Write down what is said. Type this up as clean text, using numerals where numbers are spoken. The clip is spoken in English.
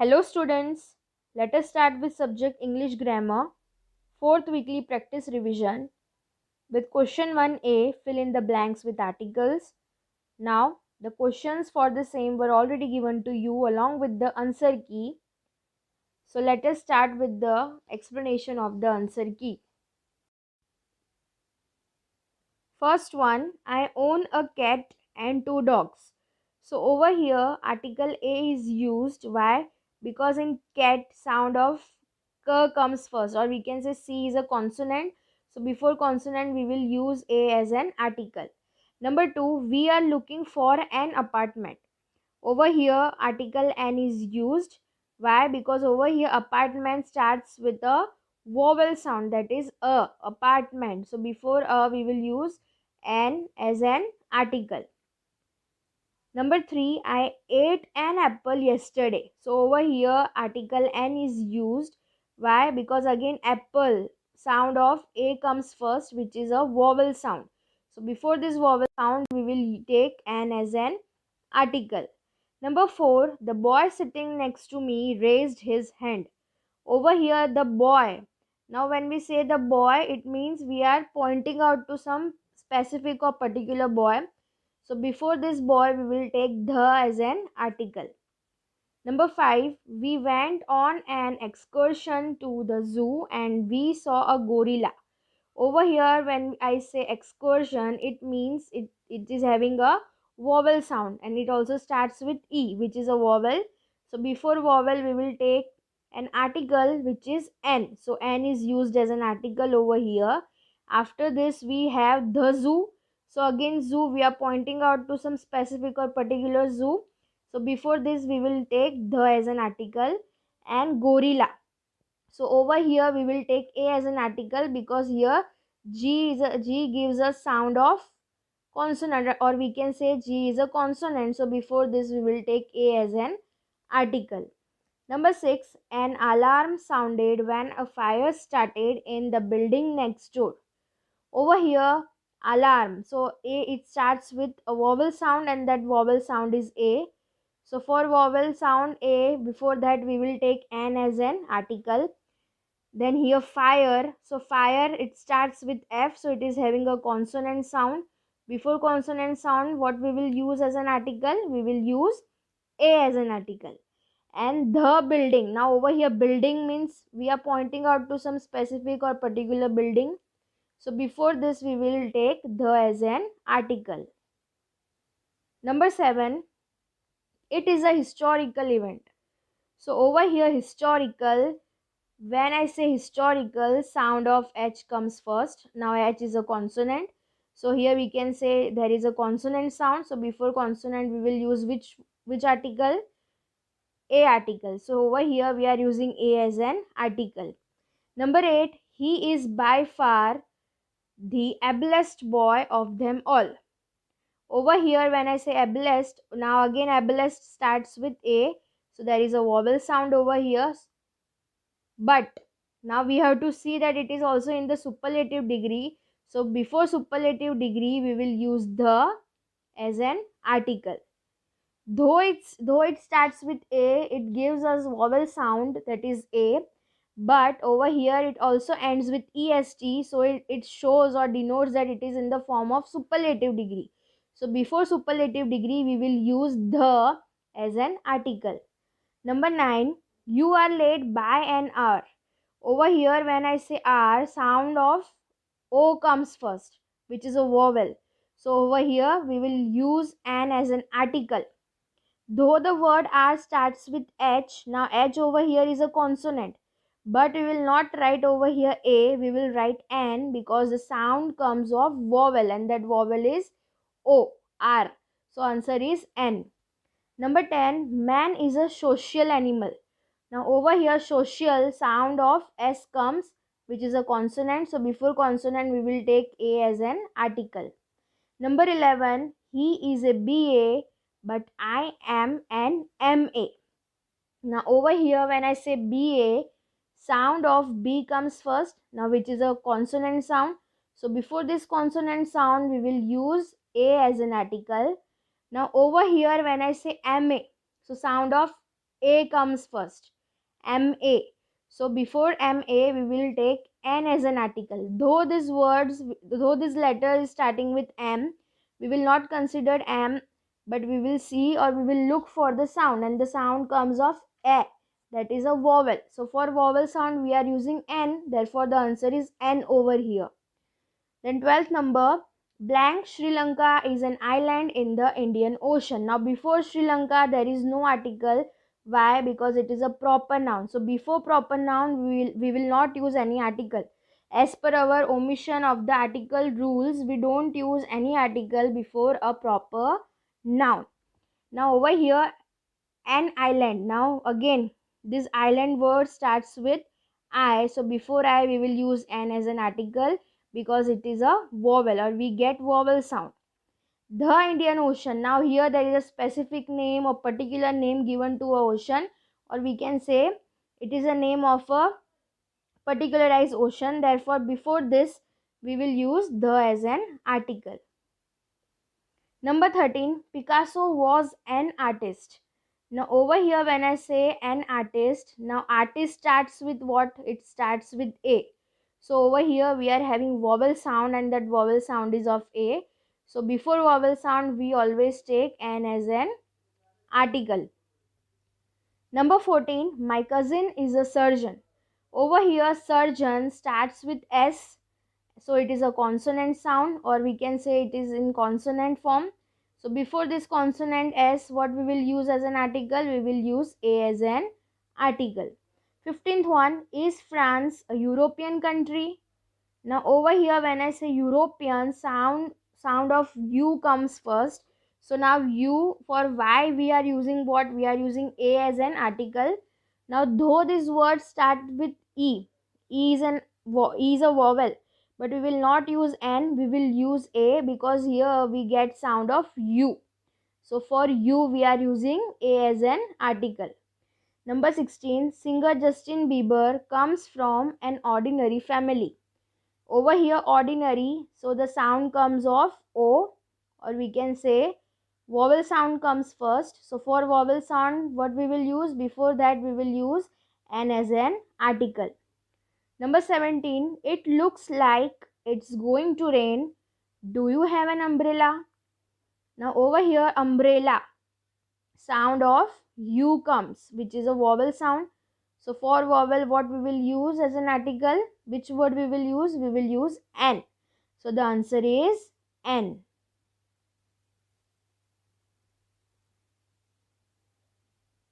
Hello students, let us start with subject English Grammar, 4th weekly practice revision with question 1a, fill in the blanks with articles. Now, the questions for the same were already given to you along with the answer key. So let us start with the explanation of the answer key. First one, I own a cat and 2 dogs. So over here article A is used. Why? Because in cat sound of k comes first, or we can say C is a consonant. So before consonant we will use A as an article. Number 2, we are looking for an apartment. Over here article N is used. Why? Because over here apartment starts with a vowel sound, that is a, apartment. So before a we will use N as an article. Number 3, I ate an apple yesterday. So over here article N is used. Why? Because again apple sound of A comes first, which is a vowel sound. So before this vowel sound we will take N as an article. Number 4, the boy sitting next to me raised his hand. Over here the boy. Now when we say the boy, it means we are pointing out to some specific or particular boy. So before this boy we will take the as an article. Number 5, we went on an excursion to the zoo and we saw a gorilla. Over here when I say excursion, it means it is having a vowel sound and it also starts with E, which is a vowel. So before vowel we will take an article, which is N. So N is used as an article over here. After this we have the zoo. So again zoo, we are pointing out to some specific or particular zoo. So before this we will take the as an article, and gorilla. So over here we will take A as an article because here G gives a sound of consonant, or we can say G is a consonant. So before this we will take A as an article. Number 6, an alarm sounded when a fire started in the building next door. Over here alarm, so A, it starts with a vowel sound and that vowel sound is A. So for vowel sound A, before that we will take N as an article. Then here fire, so fire it starts with F, so it is having a consonant sound. Before consonant sound, what we will use as an article? We will use A as an article. And the building, now over here building means we are pointing out to some specific or particular building. So before this we will take the as an article. Number 7, it is a historical event. So over here historical, when I say historical, sound of H comes first. Now H is a consonant. So here we can say there is a consonant sound. So before consonant we will use which article? A article. So over here we are using A as an article. Number 8, he is by far the ablest boy of them all. Over here when I say ablest, now again ablest starts with A. So there is a vowel sound over here. But now we have to see that it is also in the superlative degree. So before superlative degree we will use the as an article. Though it starts with A, it gives us vowel sound, that is A. But over here it also ends with est, so it shows or denotes that it is in the form of superlative degree. So before superlative degree we will use the as an article. Number 9, you are late by an hour. Over here when I say R, sound of O comes first, which is a vowel. So over here we will use an as an article. Though the word R starts with H, now H over here is a consonant. But we will not write over here A, we will write N because the sound comes of vowel and that vowel is O, R. So answer is N. Number 10, man is a social animal. Now over here social, sound of S comes, which is a consonant. So before consonant we will take A as an article. Number 11, he is a BA but I am an MA. Now over here when I say BA, sound of B comes first, now which is a consonant sound. So before this consonant sound we will use A as an article. Now over here when I say MA, so sound of A comes first. MA. So before MA, we will take N as an article. Though this letter is starting with M, we will not consider M, but we will see or we will look for the sound, and the sound comes of A. That is a vowel. So for vowel sound, we are using N. Therefore, the answer is N over here. Then 12th number, blank Sri Lanka is an island in the Indian Ocean. Now before Sri Lanka there is no article. Why? Because it is a proper noun. So before proper noun we will not use any article. As per our omission of the article rules, we don't use any article before a proper noun. Now over here, an island. Now again, this island word starts with I. So before I we will use an as an article because it is a vowel or we get vowel sound. The Indian Ocean. Now here there is a specific name or particular name given to a ocean, or we can say it is a name of a particularized ocean. Therefore before this we will use the as an article. Number 13, Picasso was an artist. Now over here when I say an artist, now artist starts with what? It starts with A. So over here we are having vowel sound and that vowel sound is of A. So before vowel sound we always take an as an article. Number 14, my cousin is a surgeon. Over here surgeon starts with S, so it is a consonant sound, or we can say it is in consonant form. So before this consonant S, what we will use as an article? We will use A as an article. 15th one, is France a European country? Now over here when I say European, sound of U comes first. So now U, for why we are using what? We are using A as an article. Now though this word start with E, E is a vowel, but we will not use N, we will use A because here we get sound of U. So for U we are using A as an article. Number 16, singer Justin Bieber comes from an ordinary family. Over here ordinary, so the sound comes of O, or we can say vowel sound comes first. So for vowel sound what we will use? Before that we will use N as an article. Number 17, it looks like it's going to rain. Do you have an umbrella? Now over here umbrella, sound of U comes, which is a vowel sound. So for vowel what we will use as an article? Which word we will use? We will use N. So the answer is N.